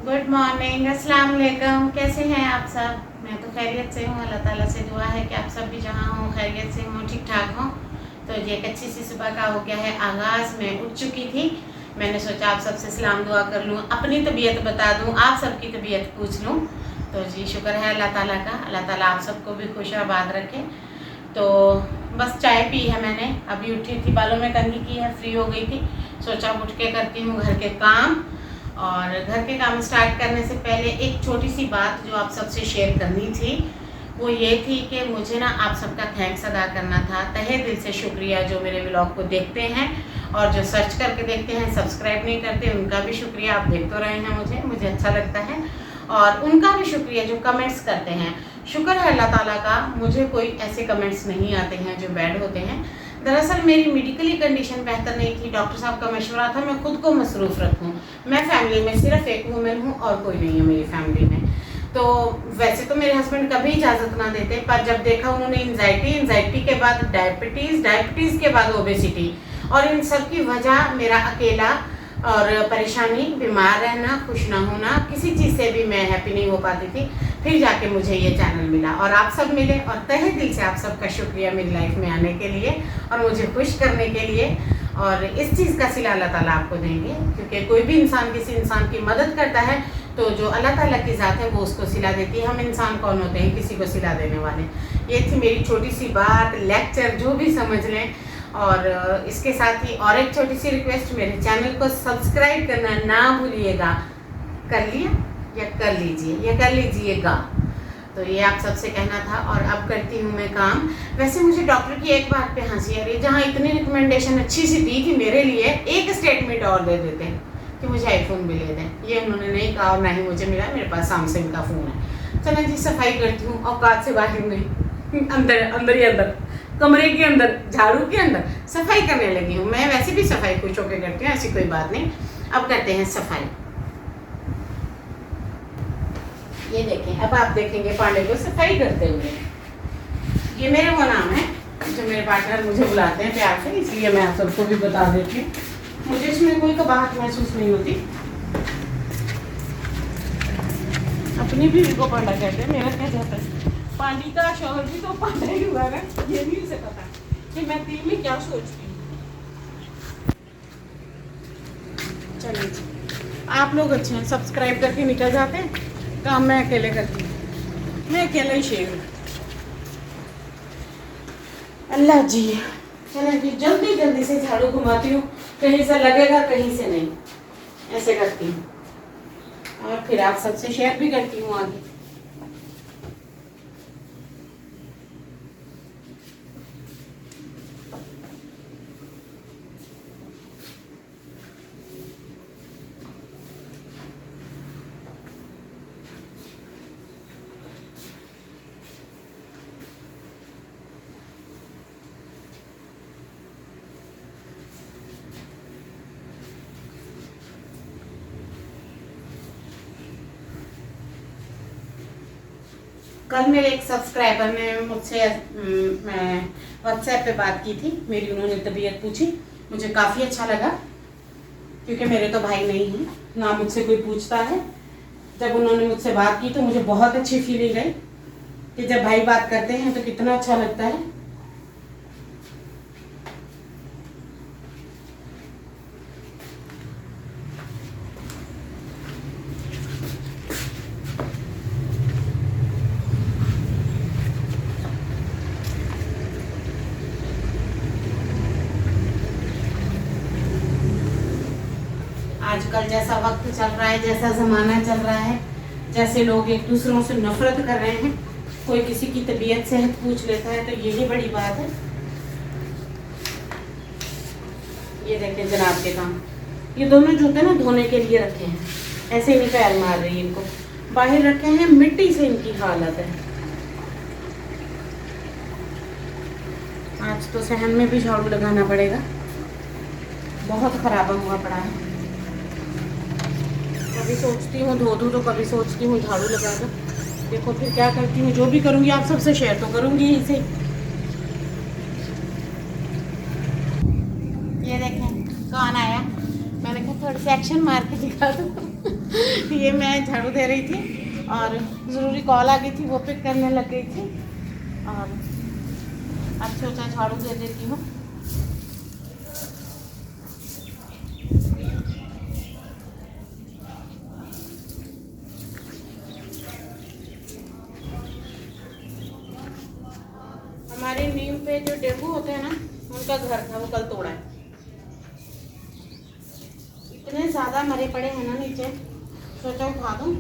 Good morning, अस्सलाम वालेकुम। कैसे हैं आप सब? मैं तो खैरियत से हूँ। अल्लाह ताला से दुआ है कि आप सब भी जहाँ हों खैरियत से हों, ठीक ठाक हों। तो ये एक अच्छी सी सुबह का हो गया है आगाज़। मैं उठ चुकी थी, मैंने सोचा आप सबसे सलाम दुआ कर लूँ, अपनी तबीयत बता दूँ, आप सबकी तबीयत पूछ लूँ। तो जी शुक्र है अल्लाह ताला का, अल्लाह ताला आप सबको भी खुश और आबाद रखे। तो बस चाय पी है मैंने, अभी उठी थी, बालों में कंघी की है, फ्री हो गई थी, सोचा उठ के करती हूँ घर के काम। और घर के काम स्टार्ट करने से पहले एक छोटी सी बात जो आप सबसे शेयर करनी थी वो ये थी कि मुझे ना आप सबका थैंक्स अदा करना था, तहे दिल से शुक्रिया जो मेरे व्लॉग को देखते हैं और जो सर्च करके देखते हैं, सब्सक्राइब नहीं करते, उनका भी शुक्रिया। आप देख तो रहे हैं, मुझे अच्छा लगता है। और उनका भी शुक्रिया जो कमेंट्स करते हैं। शुक्र है अल्लाह ताला का, मुझे कोई ऐसे कमेंट्स नहीं आते हैं जो बैड होते हैं। दरअसल मेरी मेडिकली कंडीशन बेहतर नहीं थी, डॉक्टर साहब का मशवरा था मैं खुद को मसरूफ़ रखूं। मैं फैमिली में सिर्फ एक वुमेन हूं और कोई नहीं है मेरी फैमिली में। तो वैसे तो मेरे हस्बैंड कभी इजाज़त ना देते, पर जब देखा उन्होंने एंजाइटी के बाद डायबिटीज़ के बाद ओबेसिटी, और इन सब की वजह मेरा अकेला और परेशानी, बीमार रहना, खुश ना होना, किसी चीज़ से भी मैं हैप्पी नहीं हो पाती थी। फिर जाके मुझे ये चैनल मिला और आप सब मिले, और तहे दिल से आप सबका शुक्रिया मेरी लाइफ में आने के लिए और मुझे खुश करने के लिए। और इस चीज़ का सिला अल्लाह ताला आपको देंगे, क्योंकि कोई भी इंसान किसी इंसान की मदद करता है तो जो अल्लाह ताला की ज़ात है वो उसको सिला देती है। हम इंसान कौन होते हैं किसी को सिला देने वाले। ये थी मेरी छोटी सी बात, लेक्चर जो भी समझ लें। और इसके साथ ही और एक छोटी सी रिक्वेस्ट, मेरे चैनल को सब्सक्राइब करना ना भूलिएगा। कर लिया या कर लीजिए या कर लीजिएगा। तो ये आप सबसे कहना था। और अब करती हूँ मैं काम। वैसे मुझे डॉक्टर की एक बात पे हंसी आ रही है, जहाँ इतनी रिकमेंडेशन अच्छी सी दी थी मेरे लिए, एक स्टेटमेंट और दे देते हैं कि मुझे आईफोन भी ले दें। ये उन्होंने नहीं कहा और ना ही मुझे मिला, मेरे पास सैमसंग का फ़ोन है। चलो जी, सफाई करती हूँ, औकात से बाहर नहीं, अंदर ही अंदर, कमरे के अंदर, झाड़ू के अंदर सफाई करने लगी हूँ। मैं वैसे भी सफाई खुश होकर करती हूँ, ऐसी कोई बात नहीं। अब करते हैं सफाई। ये देखें, अब आप देखेंगे पांडे को सफाई करते हुए। ये मेरे वो नाम है जो मेरे पार्टनर मुझे बुलाते हैं प्यार से, इसलिए मैं आप सबको भी बता देती हूँ। मुझे इसमें कोई कबाहट महसूस नहीं होती। अपनी बीवी को पांडा कहते हैं, मेरा क्या जाता है। पांडी का शौहर भी तो पांडा ही हुआ है, ये भी उसे पता कि मैं दिल में क्या सोचती हूँ। चलिए जी, आप लोग अच्छे हैं, सब्सक्राइब करके निकल जाते हैं। काम मैं अकेले करती हूँ, मैं अकेला ही शेर हूँ। अल्लाह जी, चलिए जी, जल्दी जल्दी से झाड़ू घुमाती हूँ, कहीं से लगेगा कहीं से नहीं, ऐसे करती हूँ। और फिर आप सबसे शेयर भी करती हूँ आगे। कल मेरे एक सब्सक्राइबर ने मुझसे व्हाट्सएप पे बात की थी, मेरी उन्होंने तबीयत पूछी, मुझे काफ़ी अच्छा लगा, क्योंकि मेरे तो भाई नहीं हैं, ना मुझसे कोई पूछता है। जब उन्होंने मुझसे बात की तो मुझे बहुत अच्छी फीलिंग आई कि जब भाई बात करते हैं तो कितना अच्छा लगता है। आजकल जैसा वक्त चल रहा है, जैसा ज़माना चल रहा है, जैसे लोग एक दूसरों से नफरत कर रहे हैं, कोई किसी की तबीयत सेहत पूछ लेता है, तो यही बड़ी बात है। ये देखें जनाब के काम, ये दोनों जूते ना धोने के लिए रखे हैं, ऐसे ही नहीं पैर मार रही, इनको बाहर रखे हैं, मिट्टी से इनकी हालत है। आज तो सहन में भी झाड़ू लगाना पड़ेगा, बहुत खराब हुआ पड़ा है। कभी सोचती हूँ धो दूँ तो कभी सोचती हूँ झाड़ू लगा दूँ। देखो फिर क्या करती हूँ, जो भी करूँगी आप सबसे शेयर तो करूँगी इसे। ये देखें कौन आया, मैंने कहा थोड़ी सी एक्शन मार के दिखा दूँ। ये मैं झाड़ू दे रही थी और ज़रूरी कॉल आ गई थी, वो पिक करने लग गई थी और अब सोचा झाड़ू दे देती हूँ। हमारे नीम पे जो डेंगू होते हैं ना, उनका घर था, वो कल तोड़ा है। इतने ज़्यादा मरे पड़े हैं ना नीचे, सोचा उठा दूँ।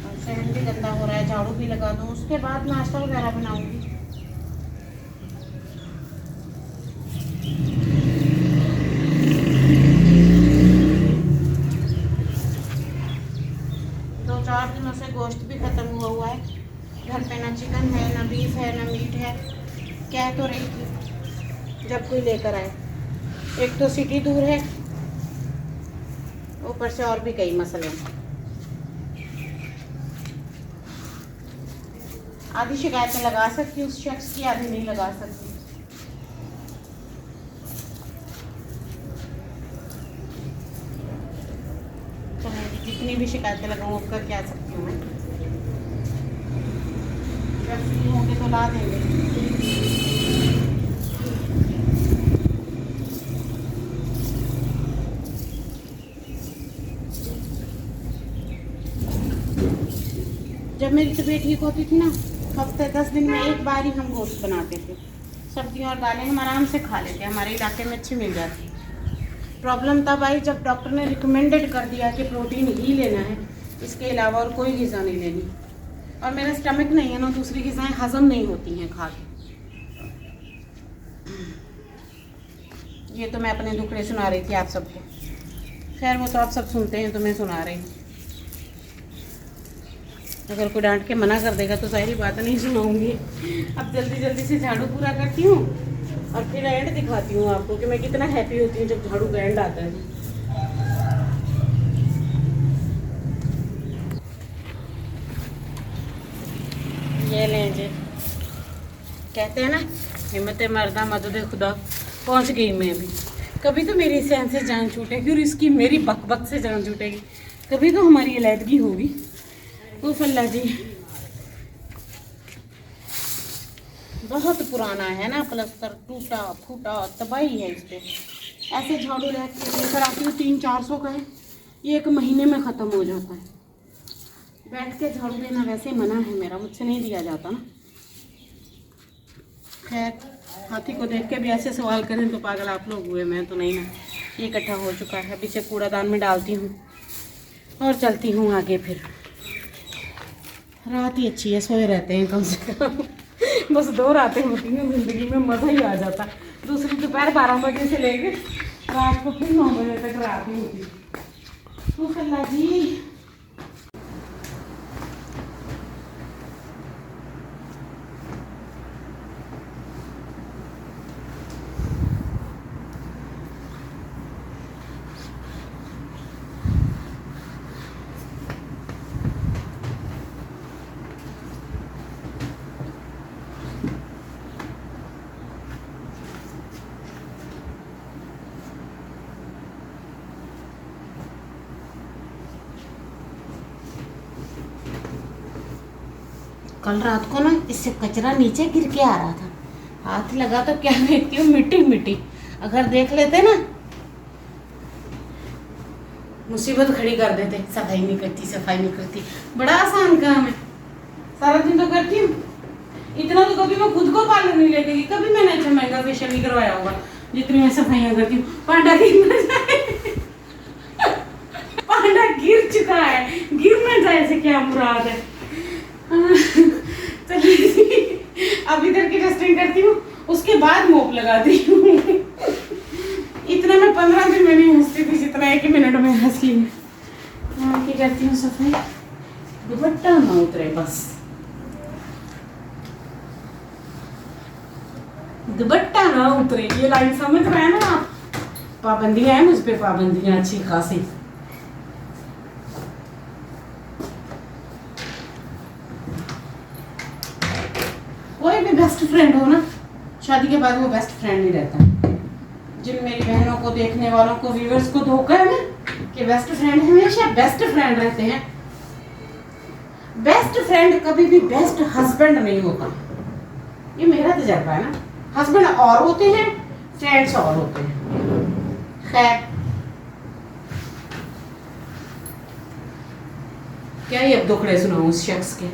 और सहन भी गंदा हो रहा है, झाड़ू भी लगा दूँ, उसके बाद नाश्ता वगैरह बनाऊंगी। दो चार दिनों से गोश्त भी ख़त्म हुआ है घर पे, ना चिकन है, ना बीफ है, ना मीट है। कह तो रही थी जब कोई लेकर आए। एक तो सिटी दूर है, ऊपर से और भी कई मसले हैं। आधी शिकायतें लगा सकती हूँ उस शख्स की, आधी नहीं लगा सकती। तो जितनी भी शिकायतें लगाऊँ अब कर क्या सकती हूँ मैं। जब फ्री होंगे तो ला देंगे। जब मेरी तबीयत ठीक होती थी ना, हफ्ते 10 दिन में एक बार ही हम गोश्त बनाते थे। सब्जियां और दालें हम आराम से खा लेते, हमारे इलाके में अच्छी मिल जाती। प्रॉब्लम तब आई जब डॉक्टर ने रिकमेंडेड कर दिया कि प्रोटीन ही लेना है, इसके अलावा और कोई ग़िज़ा नहीं लेनी। और मेरा स्टमक नहीं है ना, दूसरी ग़िज़ाएँ हज़म नहीं होती हैं खा के। ये तो मैं अपने दुखड़े सुना रही थी आप सबको। खैर वो तो आप सब सुनते हैं, तो मैं सुना रही हूँ। अगर कोई डांट के मना कर देगा तो सारी बात नहीं सुनाऊंगी। अब जल्दी जल्दी से झाड़ू पूरा करती हूँ और फिर एंड दिखाती हूँ आपको कि मैं कितना हैप्पी होती हूँ जब झाड़ू का एंड आता है। ये लें जी, कहते हैं ना हिम्मत मर्दा मदद खुदा। पहुँच गई मैं भी। कभी तो मेरी सहन से जान छूटेगी और इसकी मेरी बक बक से जान छूटेगी। कभी तो हमारी अलहदगी होगी। उफ अल्लाह जी, बहुत पुराना है ना, प्लस्तर टूटा फूटा तबाही है इस पे। ऐसे झाड़ू लेकर आती हूँ 300-400 का है, ये 1 महीने में ख़त्म हो जाता है। बैठ के झाड़ू देना वैसे मना है मेरा, मुझसे नहीं दिया जाता ना। खैर हाथी को देख के भी ऐसे सवाल करें तो पागल आप लोग हुए, मैं तो नहीं ना। ये इकट्ठा हो चुका है, अभी से कूड़ादान में डालती हूँ और चलती हूँ आगे। फिर रात ही अच्छी है, सोए रहते हैं कम से कम। बस 2 रातें होती हैं ज़िंदगी में, मज़ा ही आ जाता। दूसरी दोपहर 12 बजे से लेकर रात को फिर 9 बजे तक रात ही होती। तो अल्लाह जी, कल रात को ना इससे कचरा नीचे गिर के आ रहा था, हाथ लगा तो क्या देखती हूँ मिट्टी मिट्टी। अगर देख लेते ना मुसीबत खड़ी कर देते। सफाई नहीं करती, सफाई नहीं करती, बड़ा आसान काम है, सारा दिन तो करती हूँ। इतना तो कभी मैं खुद को पार्लर नहीं ले गई, कभी मैंने अच्छा महंगा फेशियल नहीं करवाया होगा जितनी मैं सफाइयाँ करती हूँ। पांडा गिर न जाए, पांडा गिर चुका है, गिर न जाए से क्या मुराद है। चलिए अब इधर की डस्टिंग करती हूँ, उसके बाद मोप लगाती हूँ। इतना मैं 15 दिन में नहीं हंसती थी जितना 1 मिनट में हंस ली। की करती हूँ सफाई, दुपट्टा ना उतरे बस, दुपट्टा ना उतरे। ये लाइन समझ रहे हैं ना आप? पाबंदियां हैं मुझ पे, पाबंदियां अच्छी खासी। कोई भी बेस्ट फ्रेंड हो ना, शादी के बाद वो बेस्ट फ्रेंड नहीं रहता। जिन मेरी बहनों को, देखने वालों को, व्यूअर्स को धोखा है ना, बेस्ट फ्रेंड हमेशा बेस्ट फ्रेंड रहते हैं। बेस्ट फ्रेंड कभी भी बेस्ट हस्बैंड नहीं होता, ये मेरा तजर्बा है ना। हस्बैंड और होते हैं, फ्रेंड्स और होते हैं। खैर क्या ही अब दुखड़े सुनाऊं उस शख्स के।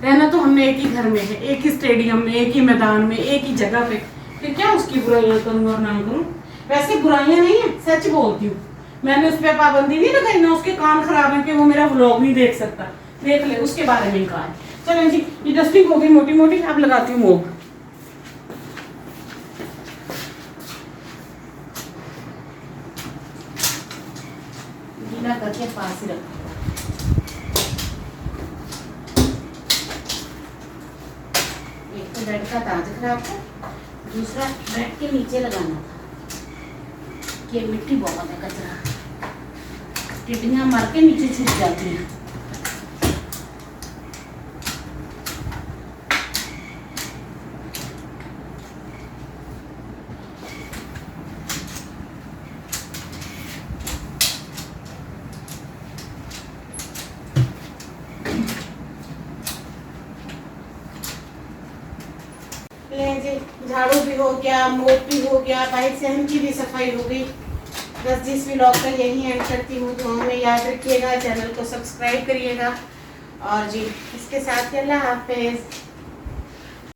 रहना तो हमने एक ही घर में है, एक ही स्टेडियम में, एक ही मैदान में, एक ही जगह पे, फिर क्या उसकी बुराइयां करूं और ना करूं। वैसे बुराइयां नहीं है, सच बोलती हूँ। मैंने उस पर पाबंदी नहीं लगाई ना, उसके कान खराब है कि वो मेरा व्लॉग नहीं देख सकता, देख ले, उसके बारे में ही कहा है। चलो जी, ये डस्टिंग हो गई मोटी मोटी, अब लगाती हूँ मोप। गीला करके पास ही रखो। एक तो बेड का ताज खराब था, दूसरा बेड के नीचे लगाना था कि मिट्टी बहुत है, कचरा, टिड्डियां मर के नीचे छिप जाती हैं। झाड़ू भी हो गया, मोप भी हो गया, बाइक सहन की भी सफाई हो गई। बस जिस व्लॉग का यही एंड करती हूँ। तो हमें याद रखिएगा, चैनल को सब्सक्राइब करिएगा और जी इसके साथ अल्लाह हाफिज़।